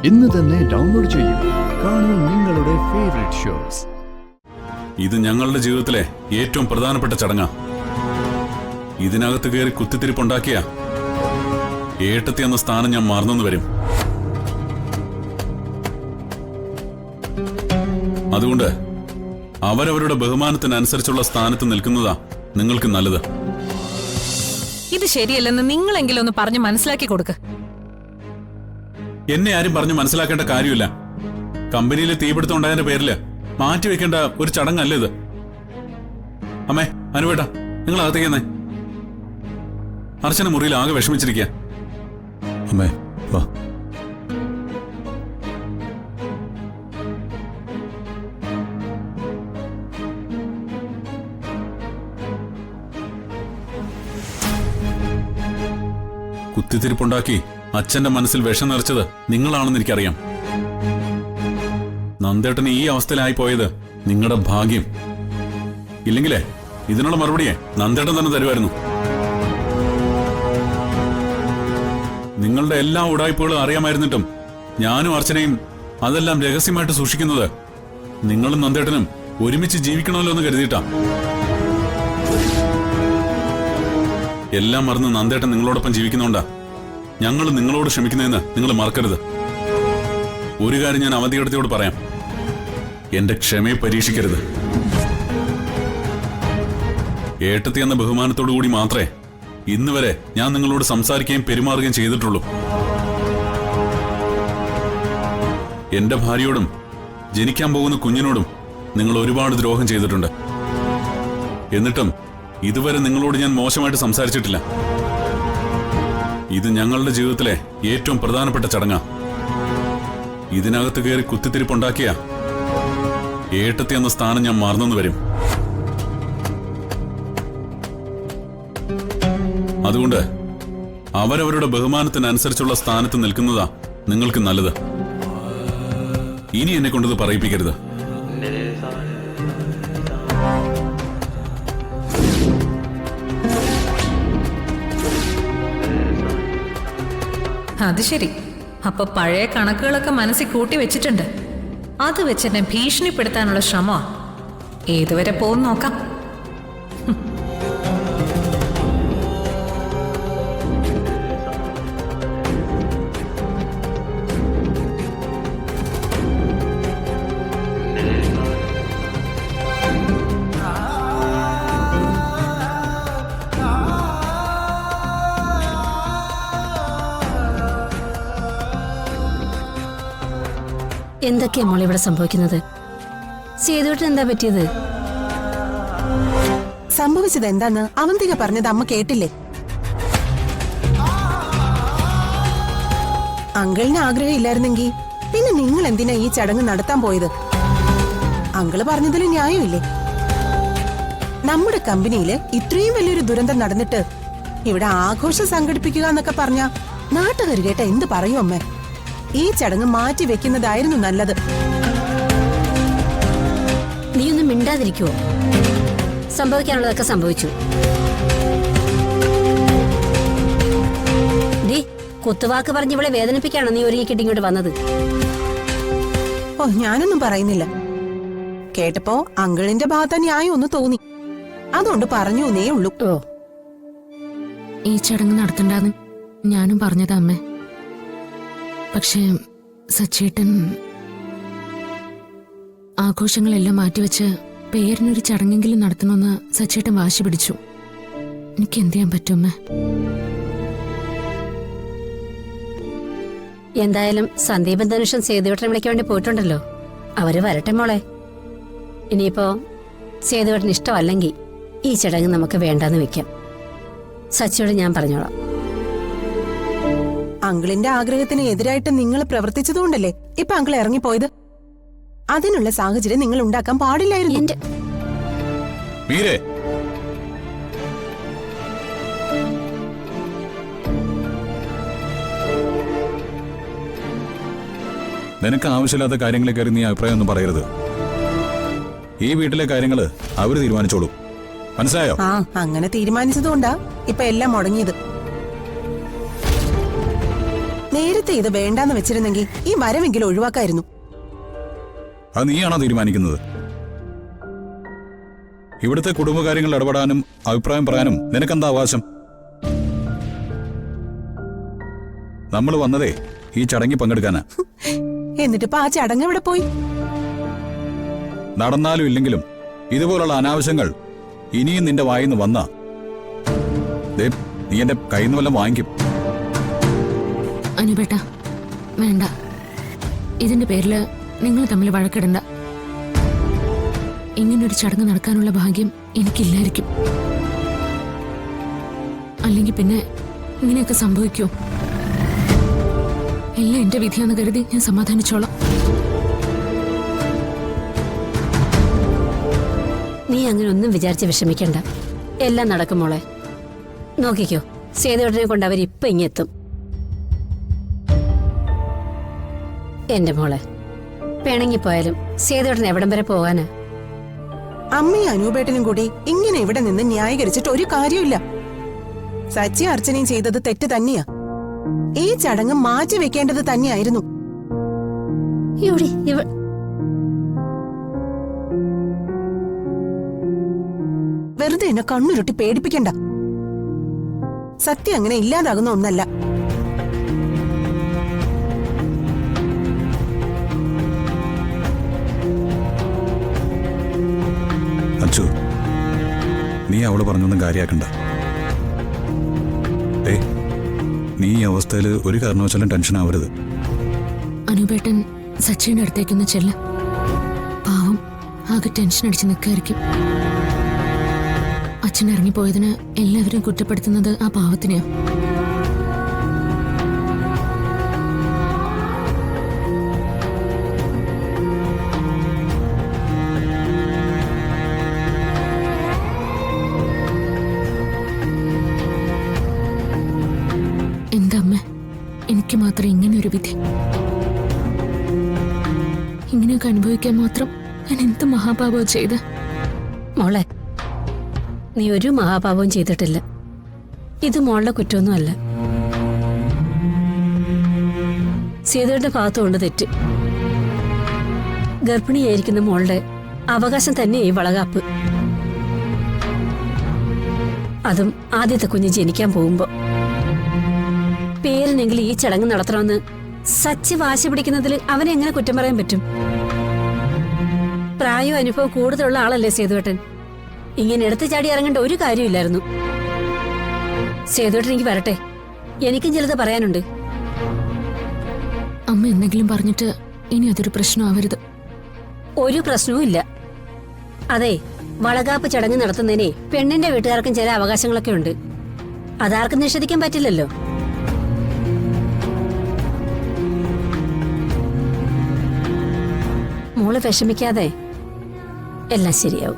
ഇന്ന് തന്നെ ഡൗൺലോഡ് ചെയ്യൂ. കാണൂ നിങ്ങളുടെ ഫേവറേറ്റ് ഷോസ്. ഇത് ഞങ്ങളുടെ ജീവിതത്തിലെ ഏറ്റവും പ്രധാനപ്പെട്ട ചടങ്ങാ. ഇതിനകത്ത് കയറി കുത്തിത്തിരിപ്പുണ്ടാക്കിയ ഏട്ടത്തി എന്ന സ്ഥാനം ഞാൻ മറന്നു വരും. അതുകൊണ്ട് അവരവരുടെ ബഹുമാനത്തിനനുസരിച്ചുള്ള സ്ഥാനത്ത് നിൽക്കുന്നതാ നിങ്ങൾക്ക് നല്ലത്. ഇത് ശരിയല്ലെന്ന് നിങ്ങളെങ്കിലും ഒന്ന് പറഞ്ഞ് മനസ്സിലാക്കി കൊടുക്ക്. എന്നെ ആരും പറഞ്ഞു മനസ്സിലാക്കേണ്ട കാര്യമില്ല. കമ്പനിയിലെ തീപിടുത്തം ഉണ്ടായതിന്റെ പേരില് മാറ്റിവെക്കേണ്ട ഒരു ചടങ്ങല്ല ഇത്. അമ്മേ, അനുവേട്ടാ, നിങ്ങൾ അകത്തേക്കുന്നേ. അർച്ചന മുറിയിൽ ആകെ വിഷമിച്ചിരിക്കുക. അമ്മേ വാ. കുത്തിത്തിരിപ്പുണ്ടാക്കി അച്ഛന്റെ മനസ്സിൽ വിഷം നിറച്ചത് നിങ്ങളാണെന്ന് എനിക്കറിയാം. നന്ദേട്ടന് ഈ അവസ്ഥയിലായി പോയത് നിങ്ങളുടെ ഭാഗ്യം. ഇല്ലെങ്കിലേ ഇതിനുള്ള മറുപടിയെ നന്ദേട്ടൻ തന്നെ തരുമായിരുന്നു. നിങ്ങളുടെ എല്ലാ ഉടായ്പകളും അറിയാമായിരുന്നിട്ടും ഞാനും അർച്ചനയും അതെല്ലാം രഹസ്യമായിട്ട് സൂക്ഷിക്കുന്നത് നിങ്ങളും നന്ദേട്ടനും ഒരുമിച്ച് ജീവിക്കണമല്ലോ എന്ന് കരുതിയിട്ടാ. എല്ലാം മറന്ന് നന്ദേട്ടൻ നിങ്ങളോടൊപ്പം ജീവിക്കുന്നോണ്ടാ ഞങ്ങൾ നിങ്ങളോട് ക്ഷമിക്കുന്നതെന്ന് നിങ്ങൾ മറക്കരുത്. ഒരു കാര്യം ഞാൻ അവധിയെടുത്തോട് പറയാം, എന്റെ ക്ഷമയെ പരീക്ഷിക്കരുത്. ഏട്ടത്തി എന്ന ബഹുമാനത്തോടു കൂടി മാത്രമേ ഇന്ന് വരെ ഞാൻ നിങ്ങളോട് സംസാരിക്കുകയും പെരുമാറുകയും ചെയ്തിട്ടുള്ളൂ. എന്റെ ഭാര്യയോടും ജനിക്കാൻ പോകുന്ന കുഞ്ഞിനോടും നിങ്ങൾ ഒരുപാട് ദ്രോഹം ചെയ്തിട്ടുണ്ട്. എന്നിട്ടും ഇതുവരെ നിങ്ങളോട് ഞാൻ മോശമായിട്ട് സംസാരിച്ചിട്ടില്ല. ഇത് ഞങ്ങളുടെ ജീവിതത്തിലെ ഏറ്റവും പ്രധാനപ്പെട്ട ചടങ്ങാ. ഇതിനകത്ത് കയറി കുത്തിത്തിരിപ്പുണ്ടാക്കിയ ഏട്ടത്തി എന്ന സ്ഥാനം ഞാൻ മറന്നു വരും. അതുകൊണ്ട് അവരവരുടെ ബഹുമാനത്തിനനുസരിച്ചുള്ള സ്ഥാനത്ത് നിൽക്കുന്നതാ നിങ്ങൾക്ക് നല്ലത്. ഇനി എന്നെ കൊണ്ടത് പറയിപ്പിക്കരുത്. അത് ശരി. അപ്പൊ പഴയ കണക്കുകളൊക്കെ മനസ്സിൽ കൂട്ടി വെച്ചിട്ടുണ്ട്. അത് വെച്ചെന്നെ ഭീഷണിപ്പെടുത്താനുള്ള ശ്രമമാ. ഏതുവരെ പോകും നോക്കാം. എന്തൊക്കെയാ മോളെ ഇവിടെ സംഭവിക്കുന്നത്? സേതുവേട്ടൻ എന്താ പറ്റിയത്? സംഭവിച്ചത് എന്താന്ന് അവന്തിക പറഞ്ഞത് അമ്മ കേട്ടില്ലേ? അങ്കിളിന് ആഗ്രഹം ഇല്ലായിരുന്നെങ്കിൽ പിന്നെ നിങ്ങൾ എന്തിനാ ഈ ചടങ്ങ് നടത്താൻ പോയത്? അങ്കിള് പറഞ്ഞതിൽ ന്യായമില്ലേ? നമ്മുടെ കമ്പനിയില് ഇത്രയും വലിയൊരു ദുരന്തം നടന്നിട്ട് ഇവിടെ ആഘോഷം സംഘടിപ്പിക്കുക എന്നൊക്കെ പറഞ്ഞ നാട്ടുകാർ കേട്ട എന്ത് പറയും അമ്മേ? ഈ ചടങ്ങ് മാറ്റി വെക്കുന്നതായിരുന്നു നല്ലത്. നീ ഒന്നും മിണ്ടാതിരിക്കുവോ? സംഭവിക്കാനുള്ളതൊക്കെ സംഭവിച്ചു. ഡീ, കുത്തുവാക്ക് പറഞ്ഞ് ഇവിടെ വേദനിപ്പിക്കാണോ നീ ഒരുങ്ങിക്കിട്ട് ഇങ്ങോട്ട് വന്നത്? ഓ, ഞാനൊന്നും പറയുന്നില്ല. കേട്ടപ്പോ അങ്കിളിന്റെ ഭാഗത്ത് ന്യായം ഒന്ന് തോന്നി, അതുകൊണ്ട് പറഞ്ഞു എന്നേ ഉള്ളൂ. ഓ, ഈ ചടങ്ങ് നടത്തണ്ടെന്ന് ഞാനും പറഞ്ഞതാ അമ്മേ. പക്ഷേ സച്ചേട്ടൻ ആഘോഷങ്ങളെല്ലാം മാറ്റിവെച്ച് പേരിനൊരു ചടങ്ങെങ്കിലും നടത്തണമെന്ന് സച്ചേട്ടൻ വാശി പിടിച്ചു. എനിക്ക് എന്ത് ചെയ്യാൻ പറ്റും അമ്മേ? എന്തായാലും സന്ദീപൻ ധനുഷൻ സേതുവേട്ടനെ വിളിക്കാൻ വേണ്ടി പോയിട്ടുണ്ടല്ലോ. അവര് വരട്ടെ മോളെ. ഇനിയിപ്പോ സേതുവേട്ടന് ഇഷ്ടമല്ലെങ്കിൽ ഈ ചടങ്ങ് നമുക്ക് വേണ്ടാന്ന് വെക്കാം. സച്ചിയോട് ഞാൻ പറഞ്ഞോളാം. അങ്കിളിന്റെ ആഗ്രഹത്തിന് എതിരായിട്ട് നിങ്ങൾ പ്രവർത്തിച്ചതുകൊണ്ടല്ലേ ഇപ്പൊ അങ്കിൾ ഇറങ്ങിപ്പോയത്. അതിനുള്ള സാഹചര്യം നിങ്ങൾ ഉണ്ടാക്കാൻ പാടില്ലായിരുന്നു. നിനക്ക് ആവശ്യമില്ലാത്ത കാര്യങ്ങളെ കയറി നീ അഭിപ്രായം ഒന്നും പറയരുത്. ഈ വീട്ടിലെ കാര്യങ്ങള് അവര് തീരുമാനിച്ചോളൂ. മനസ്സിലായോ? ആ, അങ്ങനെ തീരുമാനിച്ചതുകൊണ്ടാ ഇപ്പൊ എല്ലാം മുടങ്ങിയത്. നേരത്തെ നേരത്തെ ഇത് വേണ്ടാന്ന് വെച്ചിരുന്നെങ്കിൽ ഈ വരവെങ്കിലും ഒഴിവാക്കായിരുന്നു. അത് നീയാണോ തീരുമാനിക്കുന്നത്? ഇവിടുത്തെ കുടുംബകാര്യങ്ങളിൽ ഇടപെടാനും അഭിപ്രായം പറയാനും നിനക്കെന്താ അവകാശം? നമ്മൾ വന്നതേ ഈ ചടങ്ങിൽ പങ്കെടുക്കാനാ. എന്നിട്ടിപ്പോ ആ ചടങ്ങ് എവിടെ പോയി? നടന്നാലും ഇല്ലെങ്കിലും ഇതുപോലുള്ള അനാവശ്യങ്ങൾ ഇനിയും നിന്റെ വായിന്ന് വന്നാ നീ എന്റെ കയ്യിൽ നിന്ന് വല്ലതും വാങ്ങിക്കും. അനുപേട്ട വേണ്ട, ഇതിന്റെ പേരില് നിങ്ങൾ തമ്മിൽ വഴക്കിടണ്ട. ഇങ്ങനൊരു ചടങ്ങ് നടക്കാനുള്ള ഭാഗ്യം എനിക്കില്ലായിരിക്കും. അല്ലെങ്കിൽ പിന്നെ ഇങ്ങനെയൊക്കെ സംഭവിക്കോ? എല്ലാം എന്റെ വിധിയാന്ന് കരുതി ഞാൻ സമാധാനിച്ചോളാം. നീ അങ്ങനെ ഒന്നും വിചാരിച്ച് വിഷമിക്കണ്ട. എല്ലാം നടക്കും മോളെ. നോക്കിക്കോ, സേതുവേട്ടനെ കൊണ്ട് അവരിപ്പൊ ഇങ്ങെത്തും. എന്റെ മോളെ, പിണങ്ങിപ്പോയാലും സേതുവേട്ടൻ എവിടം വരെ പോകാനാ? അമ്മയും അനൂപേട്ടനും കൂടി ഇങ്ങനെ ഇവിടെ നിന്ന് ന്യായീകരിച്ചിട്ട് ഒരു കാര്യമില്ല. സച്ചി അർച്ചനയും ചെയ്തത് തെറ്റ് തന്നെയാ. ഈ ചടങ്ങ് മാറ്റി വെക്കേണ്ടത് തന്നെയായിരുന്നു. വെറുതെ എന്നെ കണ്ണുരുട്ടി പേടിപ്പിക്കണ്ട. സത്യം അങ്ങനെ ഇല്ലാതാകുന്ന ഒന്നല്ല. അച്ചു, നീ അവള് പറഞ്ഞൊന്നും കാര്യാക്കണ്ട. നീ ഈ അവസ്ഥയിൽ ഒരു കാരണവശാലും ടെൻഷൻ ആവരുത്. അനുപേട്ടൻ സച്ചിയുടെ അടുത്തേക്കൊന്ന് ചെല്ല. പാവം ആകെ ടെൻഷൻ അടിച്ച് നിൽക്കായിരിക്കും. അച്ഛൻ ഇറങ്ങിപ്പോയതിന് എല്ലാവരും കുറ്റപ്പെടുത്തുന്നത് ആ പാവത്തിനെയാ. എന്താ അമ്മ, എനിക്ക് മാത്രം ഇങ്ങനെ ഒരു വിധി? ഇങ്ങനെയൊക്കെ അനുഭവിക്കാൻ മാത്രം ഞാൻ എന്ത് മഹാപാപം ചെയ്ത്? മോളെ, നീ ഒരു മഹാപാപവും ചെയ്തിട്ടില്ല. ഇത് മോളുടെ കുറ്റമൊന്നുമല്ല. സീതയുടെ ഭാഗത്തുകൊണ്ട് തെറ്റ്. ഗർഭിണിയായിരിക്കുന്ന മോളുടെ അവകാശം തന്നെ ഈ വളകാപ്പ്. അതും ആദ്യത്തെ കുഞ്ഞ് ജനിക്കാൻ പോകുമ്പോ. പേരിനെങ്കിലും ഈ ചടങ്ങ് നടത്തണമെന്ന് സച്ചി വാശി പിടിക്കുന്നതിൽ അവനെ എങ്ങനെ കുറ്റം പറയാൻ പറ്റും? പ്രായവും അനുഭവം കൂടുതലുള്ള ആളല്ലേ സേതുവേട്ടൻ. ഇങ്ങനെ എടുത്തു ചാടി ഇറങ്ങേണ്ട ഒരു കാര്യമില്ലായിരുന്നു. സേതുവേട്ടൻ എനിക്ക് വരട്ടെ, എനിക്കും ചിലത് പറയാനുണ്ട്. അമ്മ എന്തെങ്കിലും പറഞ്ഞിട്ട് ഇനി അതൊരു പ്രശ്നമാവരുത്. ഒരു പ്രശ്നവും ഇല്ല. അതെ, വളകാപ്പ് ചടങ്ങ് നടത്തുന്നതിനെ പെണ്ണിന്റെ വീട്ടുകാർക്കും ചില അവകാശങ്ങളൊക്കെ ഉണ്ട്. അതാർക്കും നിഷേധിക്കാൻ പറ്റില്ലല്ലോ. മോള് വിഷമിക്കാതെ, എല്ലാം ശരിയാവും.